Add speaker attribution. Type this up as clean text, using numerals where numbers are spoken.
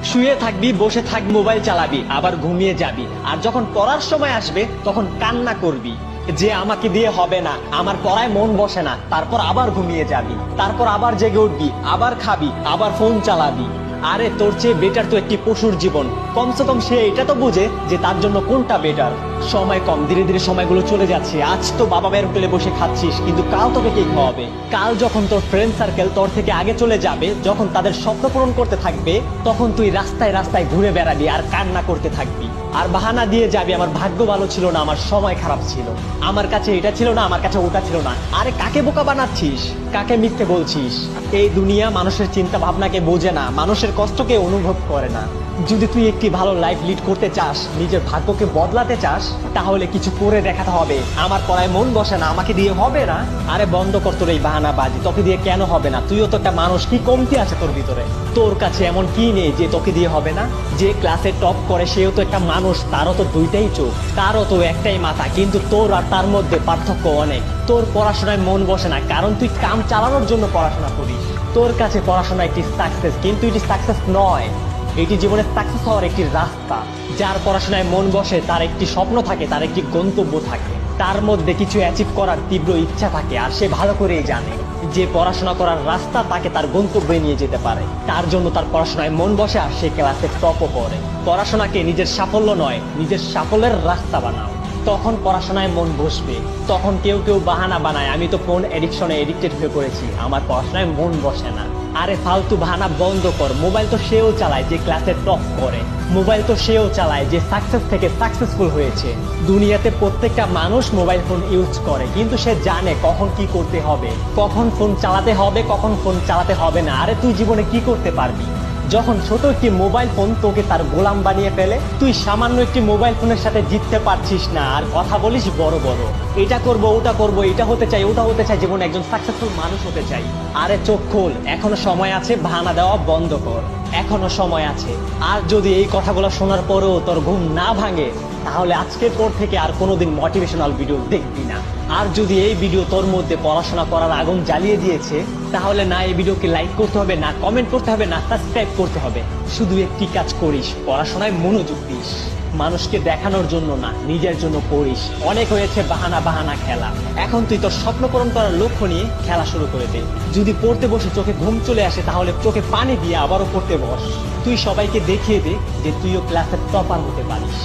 Speaker 1: শুয়ে থাকবি, বসে থাকবি, মোবাইল চালাবি, আবার ঘুমিয়ে যাবি। আর যখন পড়ার সময় আসবে তখন কান্না করবি যে আমাকে দিয়ে হবে না, আমার পড়ায় মন বসে না। তারপর আবার ঘুমিয়ে যাবি, তারপর আবার জেগে উঠবি, আবার খাবি, আবার ফোন চালাবি। আরে তোর চেয়ে বেটার তো একটি পশুর জীবন। কমসে কম সে এটা তো বুঝে যে তার জন্য কোনটা বেটার। সময় কম, ধীরে ধীরে সময়গুলো চলে যাচ্ছে। আজ তো বাবা মায়ের হোটেলে বসে খাচ্ছিস, কিন্তু কাল তোকে কে খাওয়াবে? কাল যখন তোর ফ্রেন্ড সার্কেল তোর থেকে আগে চলে যাবে, যখন তাদের স্বপ্ন পূরণ করতে থাকবে, তখন তুই রাস্তায় রাস্তায় ঘুরে বেড়াবি আর কান্না করতে থাকবি। আর বাহানা দিয়ে যাবি আমার ভাগ্য ভালো ছিল না, আমার সময় খারাপ ছিল, আমার কাছে এটা ছিল না, আমার কাছে ওটা ছিল না। আরে কাকে বোকা বানাচ্ছিস? কাকে মিথ্যে বলছিস? এই দুনিয়া মানুষের চিন্তা ভাবনাকে বোঝে না, মানুষের কষ্টকে অনুভব করে না। যদি তুই একটি ভালো লাইফ লিড করতে চাস, নিজের ভাগ্যকে বদলাতে চাস, তাহলে কিছু করে দেখাতে হবে। আমার পড়ায় মন বসে না, আমাকে দিয়ে হবে না। আরে বন্ধ কর তোর এই বাহানাবাজি। তোকে দিয়ে কেন হবে না? তুইও তো একটা মানুষ, কি কমতি আছে তোর ভিতরে? তোর কাছে এমন কি নেই যে তোকে দিয়ে হবে না? যে ক্লাসে টপ করে সেও তো একটা মানুষ, তারও তো দুইটাই চোখ, তারও তো একটাই মাথা, কিন্তু তোর আর তার মধ্যে পার্থক্য অনেক। তোর পড়াশোনায় মন বসে না কারণ তুই কাম চালানোর জন্য পড়াশোনা করিস। তোর কাছে পড়াশোনা একটি সাকসেস, কিন্তু এটি সাকসেস নয়। এটি জীবনে সাকসেস হওয়ার একটি রাস্তা। যার পড়াশোনায় মন বসে তার একটি স্বপ্ন থাকে, তার একটি গন্তব্য থাকে, তার মধ্যে কিছু অ্যাচিভ করার তীব্র ইচ্ছা থাকে। আর সে ভালো করেই জানে যে পড়াশোনা করার রাস্তা তাকে তার গন্তব্যে নিয়ে যেতে পারে। তার জন্য তার পড়াশোনায় মন বসে আর সে ক্লাসে টপও করে। পড়াশোনাকে নিজের সাফল্য নয়, নিজের সাফল্যের রাস্তা বানাও, তখন পড়াশোনায় মন বসবে। তখন কেউ কেউ বাহানা বানায়, আমি তো ফোন এডিকশনে এডিক্টেড হয়ে পড়েছি, আমার পড়াশোনায় মন বসে না। আরে ফালতু বাহানা বন্ধ কর। মোবাইল তো সেও চালায় যে ক্লাসে টপ করে, মোবাইল তো সেও চালায় যে সাকসেস থেকে সাকসেসফুল হয়েছে। দুনিয়াতে প্রত্যেকটা মানুষ মোবাইল ফোন ইউজ করে, কিন্তু সে জানে কখন কি করতে হবে, কখন ফোন চালাতে হবে, কখন ফোন চালাতে হবে না। আরে তুই জীবনে কি করতে পারবি যখন ছোট একটি মোবাইল ফোন তোকে তার গোলাম বানিয়ে ফেলে? তুই সামান্য একটি মোবাইল ফোনের সাথে জিততে পারছিস না, আর কথা বলিস বড় বড়, এটা করব, ওটা করব, এটা হতে চাই, ওটা হতে চাই, জীবনে একজন সাকসেসফুল মানুষ হতে চাই। আরে চোখ খোল, এখনো সময় আছে, বাহানা দেওয়া বন্ধ কর, এখনো সময় আছে। আর যদি এই কথাগুলো শোনার পরেও তোর ঘুম না ভাঙে, তাহলে আজকের পর থেকে আর কোনোদিন মোটিভেশনাল ভিডিও দেখবি না। আর যদি এই ভিডিও তোর মধ্যে পড়াশোনা করার আগুন জ্বালিয়ে দিয়েছে, তাহলে না এই ভিডিওকে লাইক করতে হবে, না কমেন্ট করতে হবে, না সাবস্ক্রাইব করতে হবে। শুধু একটি কাজ করিস, পড়াশোনায় মনোযোগ দিস। মানুষকে দেখানোর জন্য না, নিজের জন্য পড়িস। অনেক হয়েছে বাহানা বাহানা খেলা। এখন তুই তোর স্বপ্ন পূরণ করার লক্ষ্য নিয়ে খেলা শুরু করে দে। যদি পড়তে বসে চোখে ঘুম চলে আসে, তাহলে চোখে পানি দিয়ে আবারও পড়তে বস। তুই সবাইকে দেখিয়ে দে যে তুইও ক্লাসের টপার হতে পারিস।